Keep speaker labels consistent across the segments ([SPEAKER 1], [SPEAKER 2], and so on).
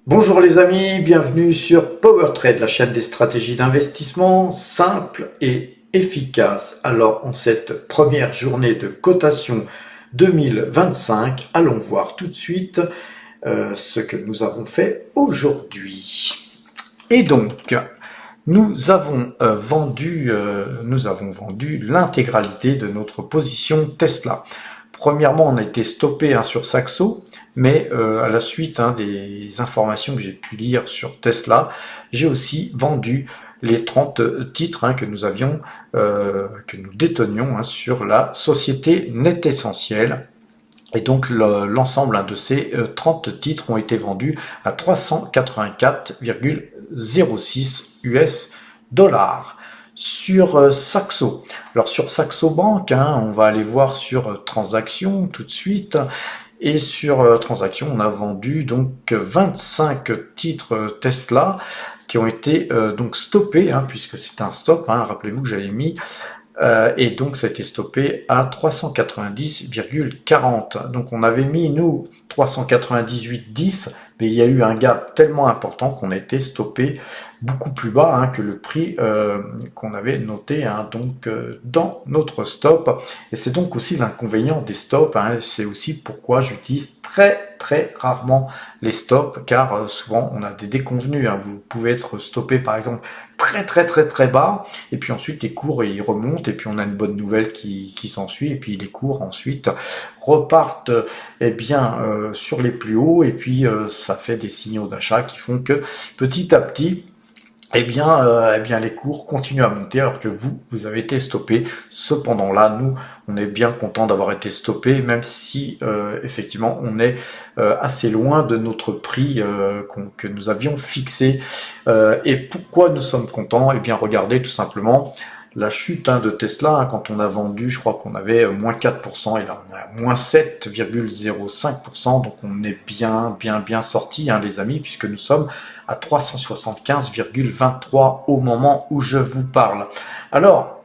[SPEAKER 1] Bonjour les amis, bienvenue sur PowerTrade, la chaîne des stratégies d'investissement simples et efficaces. Alors en cette première journée de cotation 2025, allons voir tout de suite ce que nous avons fait aujourd'hui. Et donc, nous avons vendu l'intégralité de notre position Tesla. Premièrement, on a été stoppé sur Saxo, mais à la suite des informations que j'ai pu lire sur Tesla, j'ai aussi vendu les 30 titres que nous avions, que nous détenions sur la société Net Essentiel. Et donc l'ensemble de ces 30 titres ont été vendus à 384,06 US dollars. Sur Saxo. Alors sur Saxo Bank, on va aller voir sur Transactions tout de suite. Et sur Transactions, on a vendu donc 25 titres Tesla qui ont été donc stoppés, puisque c'est un stop. Rappelez-vous que j'avais mis et donc ça a été stoppé à 390,40. Donc on avait mis nous 398,10, mais il y a eu un gap tellement important qu'on a été stoppé beaucoup plus bas que le prix qu'on avait noté dans notre stop. Et c'est donc aussi l'inconvénient des stops. C'est aussi pourquoi j'utilise très rarement les stops, car souvent on a des déconvenus. Vous pouvez être stoppé par exemple très bas, et puis ensuite les cours ils remontent, et puis on a une bonne nouvelle qui s'ensuit, et puis les cours ensuite repartent sur les plus hauts, et puis ça fait des signaux d'achat qui font que petit à petit les cours continuent à monter alors que vous avez été stoppé. Cependant là, nous, on est bien content d'avoir été stoppé, même si effectivement on est assez loin de notre prix que nous avions fixé. Et pourquoi nous sommes contents? Regardez tout simplement la chute de Tesla. Quand on a vendu, je crois qu'on avait moins 4%, et là on a moins 7,05%, donc on est bien sorti les amis, puisque nous sommes à 375,23 au moment où je vous parle. Alors,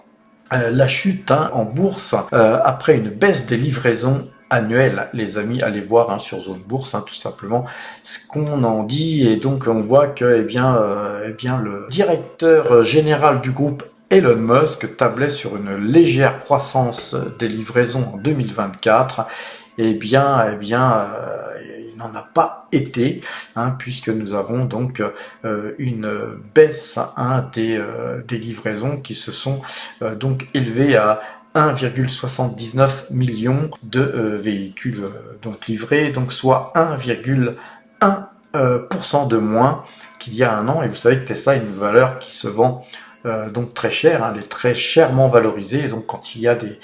[SPEAKER 1] la chute en bourse, après une baisse des livraisons annuelles, les amis, allez voir sur Zone Bourse, tout simplement ce qu'on en dit, et donc on voit que le directeur général du groupe Elon Musk tablait sur une légère croissance des livraisons en 2024. Il n'en a pas été, puisque nous avons donc une baisse des livraisons qui se sont donc élevées à 1,79 million de véhicules donc livrés, donc soit 1,1% de moins qu'il y a un an. Et vous savez que Tesla a une valeur qui se vend donc très cher, elle est très chèrement valorisée, et donc quand il y a des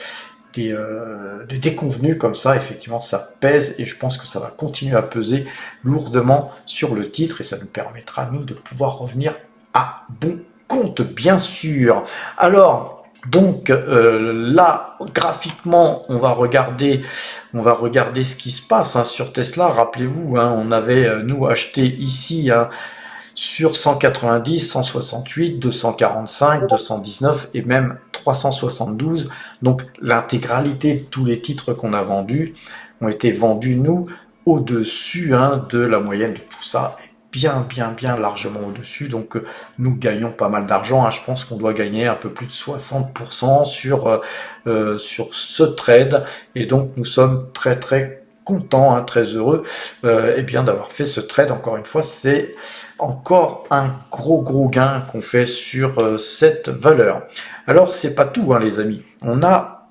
[SPEAKER 1] déconvenus comme ça, effectivement ça pèse, et je pense que ça va continuer à peser lourdement sur le titre, et ça nous permettra nous de pouvoir revenir à bon compte, bien sûr. Alors donc là, graphiquement, on va regarder ce qui se passe sur Tesla. Rappelez-vous, on avait nous acheté ici sur 190, 168, 245, 219 et même 372. Donc l'intégralité de tous les titres qu'on a vendus ont été vendus, nous, au-dessus de la moyenne de tout ça, et bien largement au-dessus. Donc nous gagnons pas mal d'argent. Je pense qu'on doit gagner un peu plus de 60% sur ce trade. Et donc nous sommes très content, très heureux d'avoir fait ce trade. Encore une fois, c'est encore un gros gain qu'on fait sur cette valeur. Alors c'est pas tout les amis, on a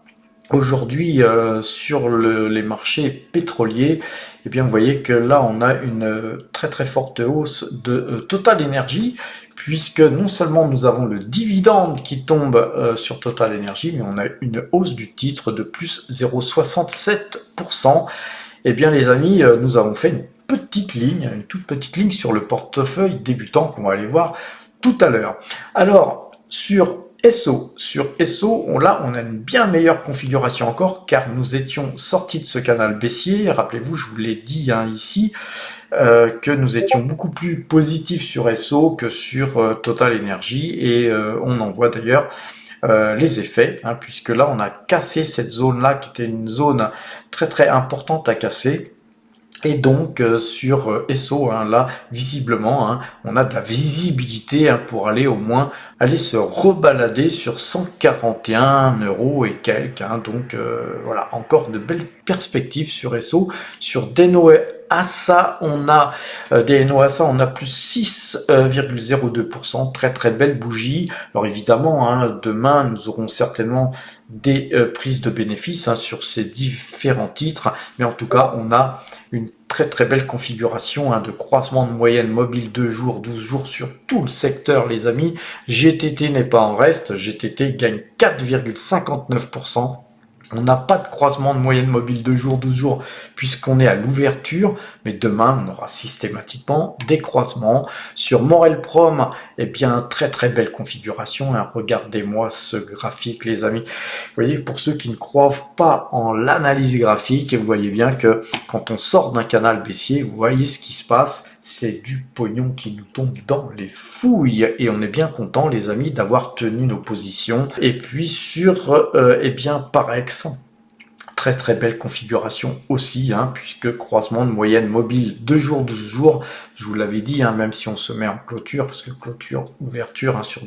[SPEAKER 1] aujourd'hui sur les marchés pétroliers, vous voyez que là on a une très forte hausse de Total Energy, puisque non seulement nous avons le dividende qui tombe sur Total Energy, mais on a une hausse du titre de plus 0,67%. Les amis, nous avons fait une toute petite ligne sur le portefeuille débutant qu'on va aller voir tout à l'heure. Alors, sur SO, là, on a une bien meilleure configuration encore, car nous étions sortis de ce canal baissier. Rappelez-vous, je vous l'ai dit ici, que nous étions beaucoup plus positifs sur SO que sur Total Energy, et on en voit d'ailleurs les effets, puisque là on a cassé cette zone là qui était une zone très importante à casser, Et donc sur Esso, hein, là visiblement, hein, on a de la visibilité hein, pour aller au moins aller se rebalader sur 141 € et quelques. Hein, donc voilà, encore de belles perspectives sur Esso. Sur Deno Asa, on a DNO Asa, on a plus 6,02%, très très belle bougie. Alors évidemment, hein, demain nous aurons certainement des prises de bénéfices hein, sur ces différents titres, mais en tout cas on a une très très belle configuration hein, de croisement de moyenne mobile 2 jours, 12 jours sur tout le secteur les amis. GTT n'est pas en reste, GTT gagne 4,59%. On n'a pas de croisement de moyenne mobile 2 jours, 12 jours, puisqu'on est à l'ouverture, mais demain, on aura systématiquement des croisements. Sur Morel Prom, eh bien, très très belle configuration. Hein. Regardez-moi ce graphique, les amis. Vous voyez, pour ceux qui ne croient pas en l'analyse graphique, vous voyez bien que quand on sort d'un canal baissier, vous voyez ce qui se passe. C'est du pognon qui nous tombe dans les fouilles et on est bien content les amis d'avoir tenu nos positions. Et puis sur eh bien Parex, très très belle configuration aussi hein, puisque croisement de moyenne mobile 2 jours 12 jours, je vous l'avais dit hein, même si on se met en clôture parce que clôture ouverture hein, sur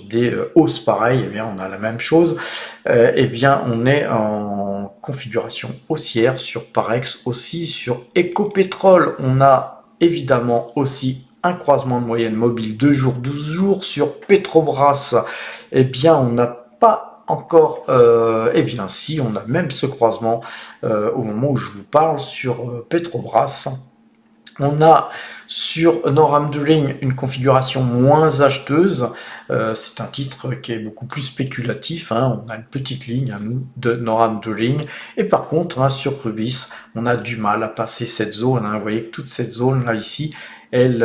[SPEAKER 1] des hausses pareilles, eh bien on a la même chose. Eh bien on est en configuration haussière sur Parex aussi. Sur Ecopétrol, on a évidemment aussi un croisement de moyenne mobile 2 jours 12 jours. Sur Petrobras, eh bien on n'a pas encore eh bien si on a même ce croisement au moment où je vous parle sur Petrobras. On a sur Noram Drilling une configuration moins acheteuse. C'est un titre qui est beaucoup plus spéculatif. Hein. On a une petite ligne, à nous, de Noram Drilling. Et par contre, hein, sur Rubis, on a du mal à passer cette zone. Hein. Vous voyez que toute cette zone là ici, elle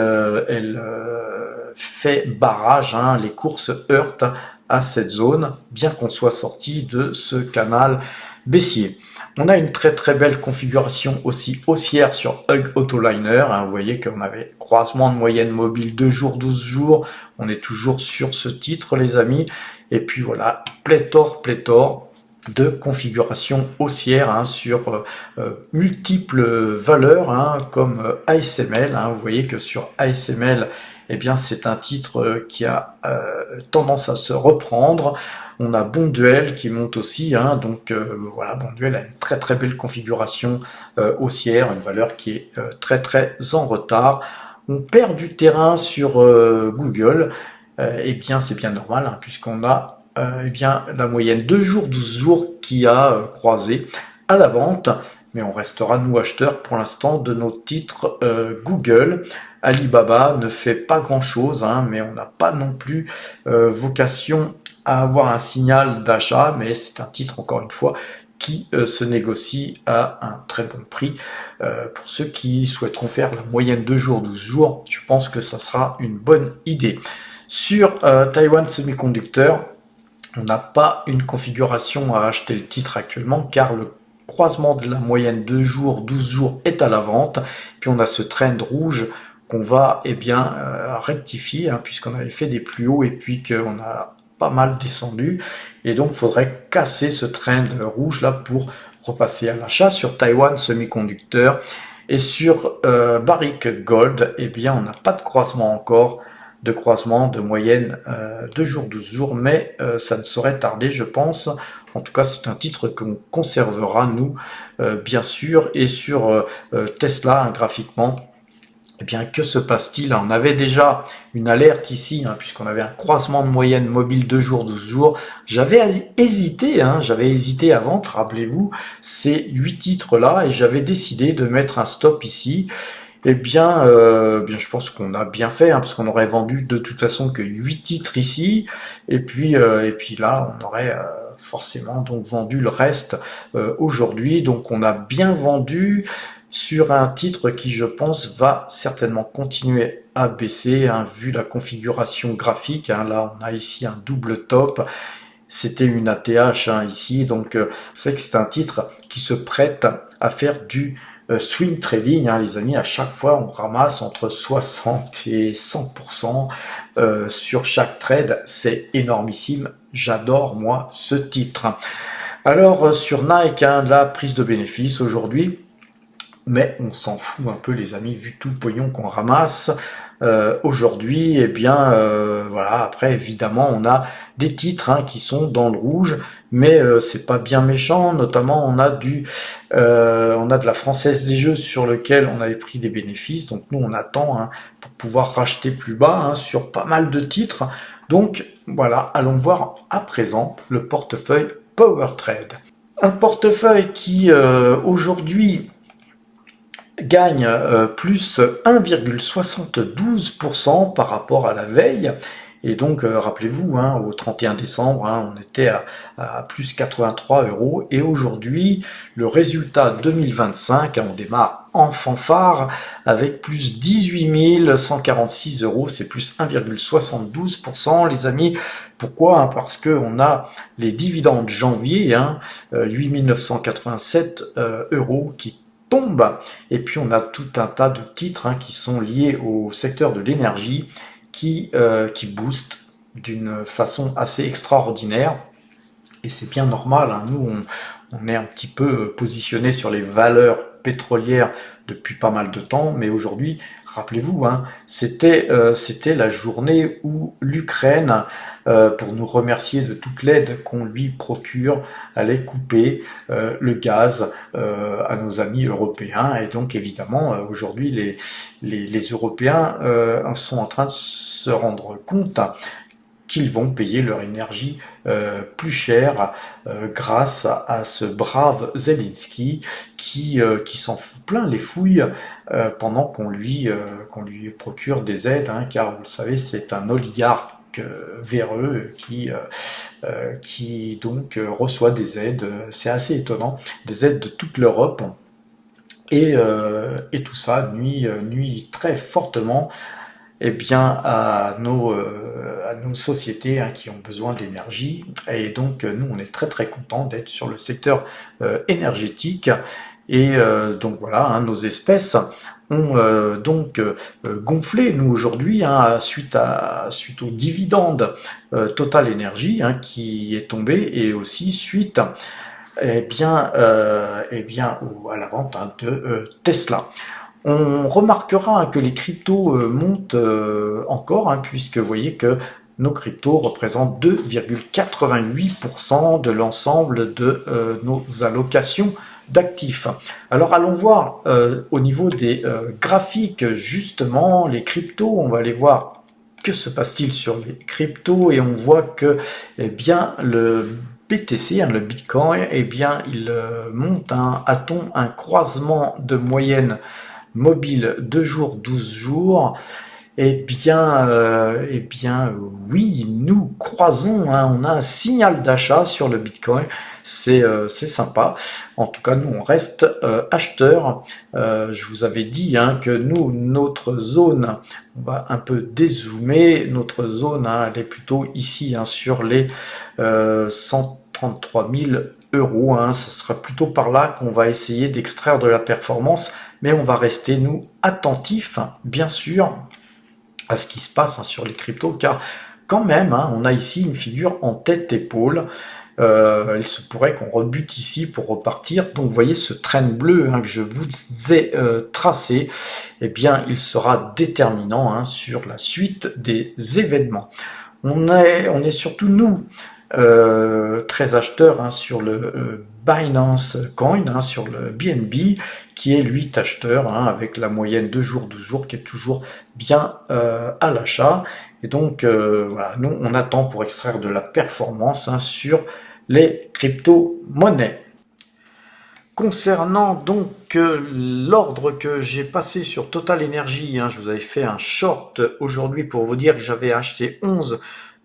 [SPEAKER 1] fait barrage. Hein. Les courses heurtent à cette zone, bien qu'on soit sorti de ce canal baissier. On a une très très belle configuration aussi haussière sur Hug Autoliner. Hein, vous voyez qu'on avait croisement de moyenne mobile 2 jours, 12 jours. On est toujours sur ce titre les amis. Et puis voilà, pléthore de configurations haussières hein, sur multiples valeurs hein, comme ASML. Hein, vous voyez que sur ASML, eh bien c'est un titre qui a tendance à se reprendre. On a Bonduel qui monte aussi, hein, donc voilà, Bonduel a une très très belle configuration haussière, une valeur qui est très très en retard. On perd du terrain sur Google, eh bien c'est bien normal, hein, puisqu'on a eh bien la moyenne 2 jours, 12 jours qui a croisé à la vente, mais on restera nous acheteurs pour l'instant de nos titres Google. Alibaba ne fait pas grand chose, hein, mais on n'a pas non plus vocation à avoir un signal d'achat, mais c'est un titre encore une fois qui se négocie à un très bon prix. Pour ceux qui souhaiteront faire la moyenne 2 jours, 12 jours, je pense que ça sera une bonne idée. Sur Taiwan Semiconductor, on n'a pas une configuration à acheter le titre actuellement car le croisement de la moyenne 2 jours, 12 jours est à la vente. Puis on a ce trend rouge qu'on va eh bien rectifier hein, puisqu'on avait fait des plus hauts et puis qu'on a pas mal descendu. Et donc il faudrait casser ce trend rouge là pour repasser à l'achat. Sur Taiwan Semiconductor et sur Barrick Gold, eh bien on n'a pas de croisement encore, de croisement de moyenne 2 jours, 12 jours, mais ça ne saurait tarder, je pense. En tout cas, c'est un titre qu'on conservera, nous, bien sûr. Et sur Tesla, hein, graphiquement, eh bien, que se passe-t-il? On avait déjà une alerte ici, hein, puisqu'on avait un croisement de moyenne mobile 2 jours, 12 jours. J'avais hésité à vendre, rappelez-vous, ces 8 titres-là, et j'avais décidé de mettre un stop ici. Eh bien, je pense qu'on a bien fait, hein, parce qu'on aurait vendu de toute façon que 8 titres ici, et puis là, on aurait forcément donc vendu le reste aujourd'hui. Donc, on a bien vendu sur un titre qui, je pense, va certainement continuer à baisser, hein, vu la configuration graphique. Hein, là, on a ici un double top. C'était une ATH hein, ici, donc c'est que c'est un titre qui se prête à faire du swing trading, hein, les amis. À chaque fois, on ramasse entre 60 et 100% sur chaque trade. C'est énormissime. J'adore, moi, ce titre. Alors, sur Nike, hein, la prise de bénéfice aujourd'hui, mais on s'en fout un peu les amis, vu tout le pognon qu'on ramasse. Aujourd'hui, eh bien, voilà. Après, évidemment, on a des titres qui sont dans le rouge, mais c'est pas bien méchant. Notamment, on a de la Française des Jeux sur lequel on avait pris des bénéfices. Donc nous, on attend pour pouvoir racheter plus bas sur pas mal de titres. Donc voilà, allons voir à présent le portefeuille PowerTrade. Un portefeuille qui aujourd'hui gagne plus 1,72% par rapport à la veille. Et donc, rappelez-vous, au 31 décembre, on était à plus 83 euros. Et aujourd'hui, le résultat 2025, on démarre en fanfare avec plus 18 146 euros. C'est plus 1,72%, les amis. Pourquoi? Parce que on a les dividendes janvier, 8 987 euros qui tombe, et puis on a tout un tas de titres qui sont liés au secteur de l'énergie qui boostent d'une façon assez extraordinaire, et c'est bien normal. Nous on est un petit peu positionné sur les valeurs pétrolières depuis pas mal de temps, mais aujourd'hui, rappelez-vous, c'était la journée où l'Ukraine, pour nous remercier de toute l'aide qu'on lui procure, allait couper le gaz à nos amis européens. Et donc évidemment, aujourd'hui, les Européens sont en train de se rendre compte qu'ils vont payer leur énergie plus cher grâce à ce brave Zelensky qui s'en fout plein les fouilles pendant qu'on lui procure des aides, car vous le savez, c'est un oligarque véreux qui donc reçoit des aides. C'est assez étonnant, des aides de toute l'Europe, et tout ça nuit très fortement bien à nos sociétés qui ont besoin d'énergie. Et donc nous on est très très contents d'être sur le secteur énergétique, et donc voilà, nos espèces ont donc gonflé nous aujourd'hui suite aux dividendes Total Energy qui est tombé, et aussi suite à la vente de Tesla. On remarquera que les cryptos montent encore, puisque vous voyez que nos cryptos représentent 2,88% de l'ensemble de nos allocations d'actifs. Alors allons voir au niveau des graphiques, justement, les cryptos. On va aller voir que se passe-t-il sur les cryptos, et on voit que le BTC, le Bitcoin, il monte, a-t-on un croisement de moyenne mobile 2 jours, 12 jours? Oui, nous croisons, on a un signal d'achat sur le Bitcoin, c'est sympa. En tout cas, nous on reste acheteurs. Je vous avais dit que nous, notre zone, on va un peu dézoomer, notre zone elle est plutôt ici sur les 133 000 euros. Ce sera plutôt par là qu'on va essayer d'extraire de la performance, mais on va rester nous attentifs, bien sûr, à ce qui se passe sur les cryptos, car quand même, on a ici une figure en tête-épaule. Il se pourrait qu'on rebute ici pour repartir. Donc vous voyez ce train bleu que je vous ai tracé, il sera déterminant sur la suite des événements. On est surtout nous très acheteurs sur le Binance Coin, sur le BNB, qui est lui acheteur, avec la moyenne 2 jours, 12 jours, qui est toujours bien à l'achat. Et donc voilà, nous on attend pour extraire de la performance sur les crypto-monnaies. Concernant donc l'ordre que j'ai passé sur Total Energy, je vous avais fait un short aujourd'hui pour vous dire que j'avais acheté 11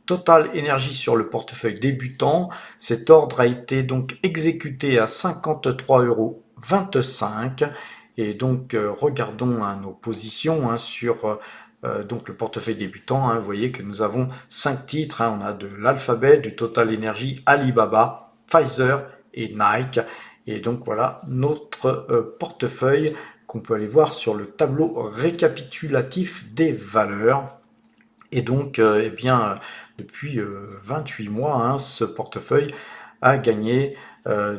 [SPEAKER 1] Total Energy sur le portefeuille débutant. Cet ordre a été donc exécuté à 53,25 €. Et donc regardons nos positions sur donc le portefeuille débutant. Vous voyez que nous avons 5 titres. On a de l'Alphabet, du Total Energy, Alibaba, Pfizer et Nike. Et donc voilà notre portefeuille qu'on peut aller voir sur le tableau récapitulatif des valeurs. Et donc depuis 28 mois, ce portefeuille a gagné,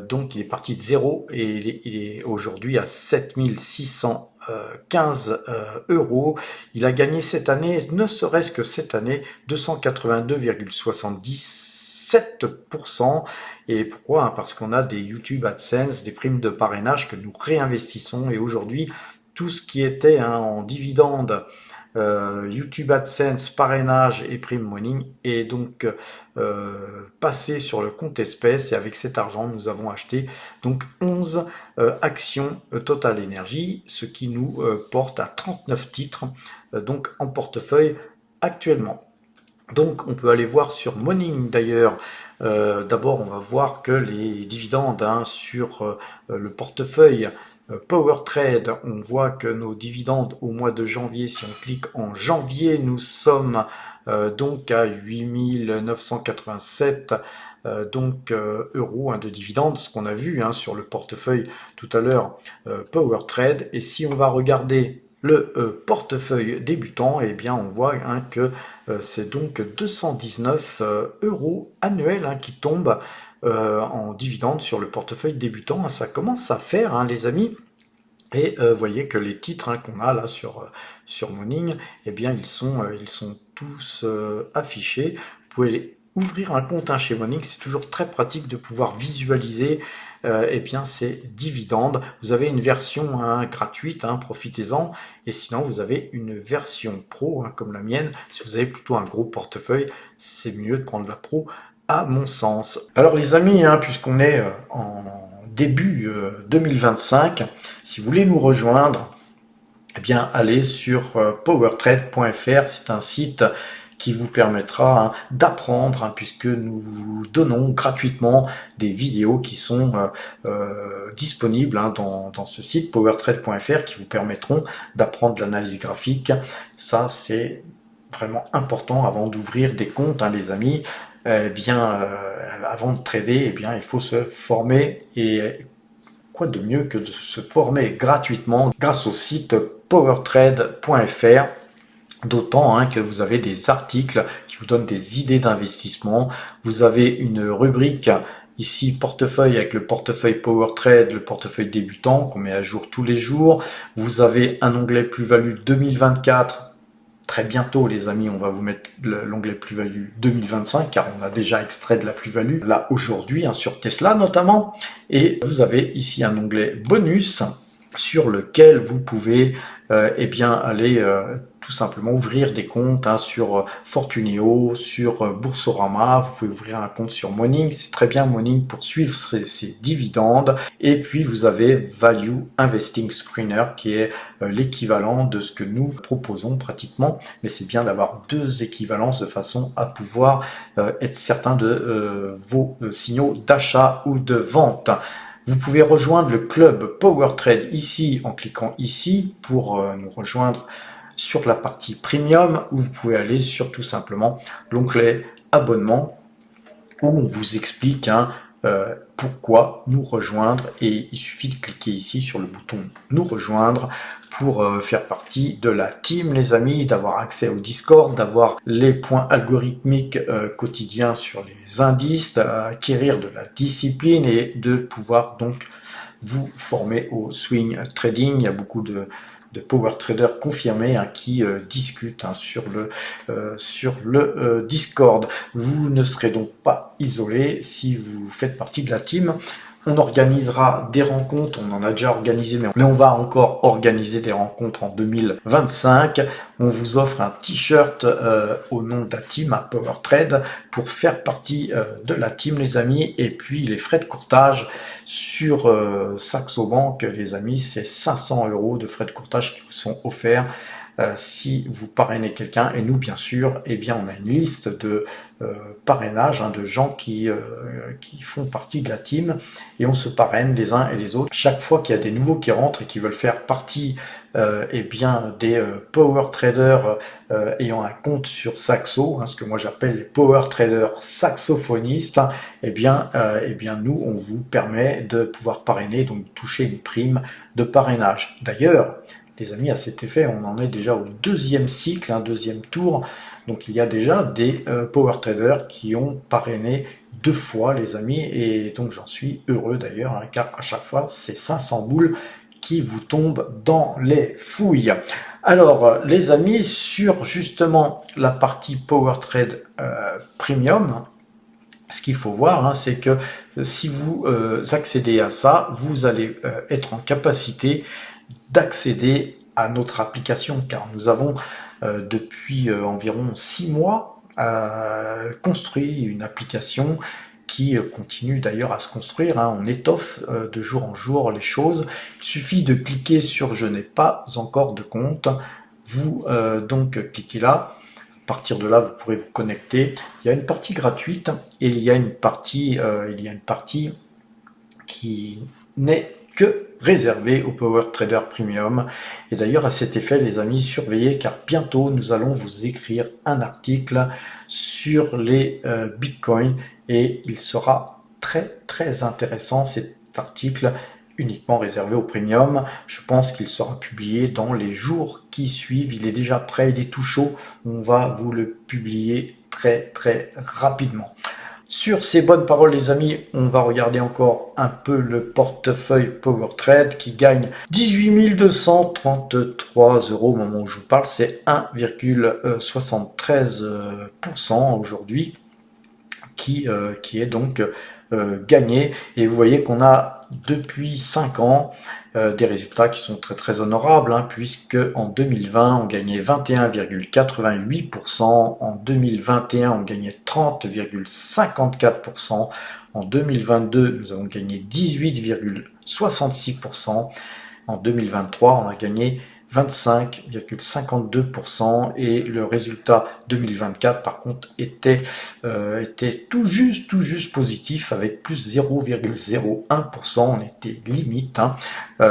[SPEAKER 1] donc il est parti de zéro et il est aujourd'hui à 7615 euros. Il a gagné cette année, ne serait-ce que cette année, 282,77%. Et pourquoi? Parce qu'on a des YouTube AdSense, des primes de parrainage que nous réinvestissons. Et aujourd'hui, tout ce qui était en dividende, YouTube AdSense, parrainage et prime morning est donc passé sur le compte espèces, et avec cet argent nous avons acheté donc 11 actions Total Energy, ce qui nous porte à 39 titres donc en portefeuille actuellement. Donc on peut aller voir sur Morning d'ailleurs. D'abord on va voir que les dividendes sur le portefeuille Power Trade, on voit que nos dividendes au mois de janvier, si on clique en janvier, nous sommes donc à 8987 euros de dividendes, ce qu'on a vu sur le portefeuille tout à l'heure Power Trade. Et si on va regarder le portefeuille débutant, eh bien on voit que c'est donc 219 euros annuels qui tombent en dividendes sur le portefeuille débutant. Ça commence à faire, les amis. Et vous voyez que les titres qu'on a là sur Morning, eh bien ils sont tous affichés. Vous pouvez ouvrir un compte chez Morning, c'est toujours très pratique de pouvoir visualiser eh bien ces dividendes. Vous avez une version gratuite, profitez-en, et sinon vous avez une version pro comme la mienne. Si vous avez plutôt un gros portefeuille, c'est mieux de prendre la pro à mon sens. Alors les amis, puisqu'on est en début 2025, si vous voulez nous rejoindre, eh bien allez sur powertrade.fr. C'est un site qui vous permettra d'apprendre, puisque nous vous donnons gratuitement des vidéos qui sont disponibles dans ce site powertrade.fr, qui vous permettront d'apprendre l'analyse graphique. Ça, c'est vraiment important avant d'ouvrir des comptes, les amis. Avant de trader, il faut se former, et quoi de mieux que de se former gratuitement grâce au site powertrade.fr. D'autant que vous avez des articles qui vous donnent des idées d'investissement. Vous avez une rubrique ici portefeuille avec le portefeuille Power Trade, le portefeuille débutant qu'on met à jour tous les jours. Vous avez un onglet plus-value 2024. Très bientôt, les amis, on va vous mettre l'onglet plus-value 2025, car on a déjà extrait de la plus-value là aujourd'hui, sur Tesla notamment. Et vous avez ici un onglet bonus sur lequel vous pouvez aller tout simplement ouvrir des comptes sur Fortuneo, sur Boursorama. Vous pouvez ouvrir un compte sur Morning, c'est très bien Morning pour suivre ses dividendes. Et puis vous avez Value Investing Screener, qui est l'équivalent de ce que nous proposons pratiquement, mais c'est bien d'avoir deux équivalences de façon à pouvoir être certain de vos signaux d'achat ou de vente. Vous pouvez rejoindre le club Power Trade ici en cliquant ici pour nous rejoindre sur la partie premium, où vous pouvez aller sur tout simplement l'onglet abonnement, où on vous explique pourquoi nous rejoindre, et il suffit de cliquer ici sur le bouton nous rejoindre pour faire partie de la team, les amis, d'avoir accès au Discord, d'avoir les points algorithmiques quotidiens sur les indices, d'acquérir de la discipline et de pouvoir donc vous former au swing trading. Il y a beaucoup de power traders confirmés qui discutent sur le Discord. Vous ne serez donc pas isolé si vous faites partie de la team. On organisera des rencontres, on en a déjà organisé, mais on va encore organiser des rencontres en 2025. On vous offre un t-shirt au nom de la team à Power Trade pour faire partie de la team, les amis. Et puis les frais de courtage sur Saxo Bank, les amis, c'est 500 € de frais de courtage qui vous sont offerts si vous parrainez quelqu'un. Et nous, bien sûr, on a une liste de parrainage de gens qui font partie de la team, et on se parraine les uns et les autres. Chaque fois qu'il y a des nouveaux qui rentrent et qui veulent faire partie des power traders ayant un compte sur Saxo, ce que moi j'appelle les power traders saxophonistes, nous on vous permet de pouvoir parrainer, donc toucher une prime de parrainage. D'ailleurs, les amis, à cet effet, on en est déjà au deuxième cycle, un deuxième tour. Donc il y a déjà des power traders qui ont parrainé 2 fois, les amis, et donc j'en suis heureux d'ailleurs, hein, car à chaque fois, c'est 500 boules qui vous tombent dans les fouilles. Alors, les amis, sur justement la partie Power Trade Premium, ce qu'il faut voir, hein, c'est que si vous accédez à ça, vous allez être en capacité d'accéder à notre application, car nous avons depuis environ 6 mois construit une application qui continue d'ailleurs à se construire, hein. On étoffe de jour en jour les choses. Il suffit de cliquer sur « Je n'ai pas encore de compte ». Vous donc cliquez là. À partir de là, vous pourrez vous connecter. Il y a une partie gratuite et il y a une partie qui n'est que réservée au Power Trader Premium. Et d'ailleurs, à cet effet, les amis, surveillez, car bientôt, nous allons vous écrire un article sur les bitcoins et il sera très, très intéressant, cet article uniquement réservé au premium. Je pense qu'il sera publié dans les jours qui suivent. Il est déjà prêt, il est tout chaud. On va vous le publier très, très rapidement. Sur ces bonnes paroles, les amis, on va regarder encore un peu le portefeuille Power Trade qui gagne 18 233 € au moment où je vous parle. C'est 1,73% aujourd'hui qui est donc gagné. Et vous voyez qu'on a depuis 5 ans des résultats qui sont très très honorables, hein, puisque en 2020 on gagnait 21,88%, en 2021 on gagnait 30,54%, en 2022 nous avons gagné 18,66%, en 2023 on a gagné 25,52% et le résultat 2024 par contre était tout juste positif avec plus 0,01%. On était limite, hein,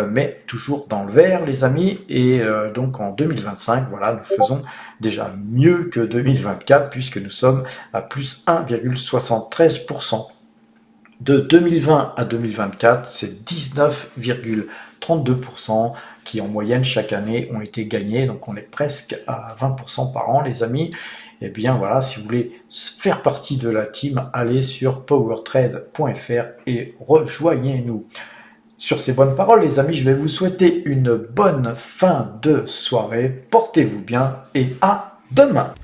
[SPEAKER 1] mais toujours dans le vert, les amis. Et donc en 2025, voilà, nous faisons déjà mieux que 2024 puisque nous sommes à plus 1,73%. De 2020 à 2024, c'est 19,32% qui en moyenne chaque année ont été gagnés, donc on est presque à 20% par an, les amis. Et bien voilà, si vous voulez faire partie de la team, allez sur powertrade.fr et rejoignez-nous. Sur ces bonnes paroles, les amis, je vais vous souhaiter une bonne fin de soirée. Portez-vous bien et à demain.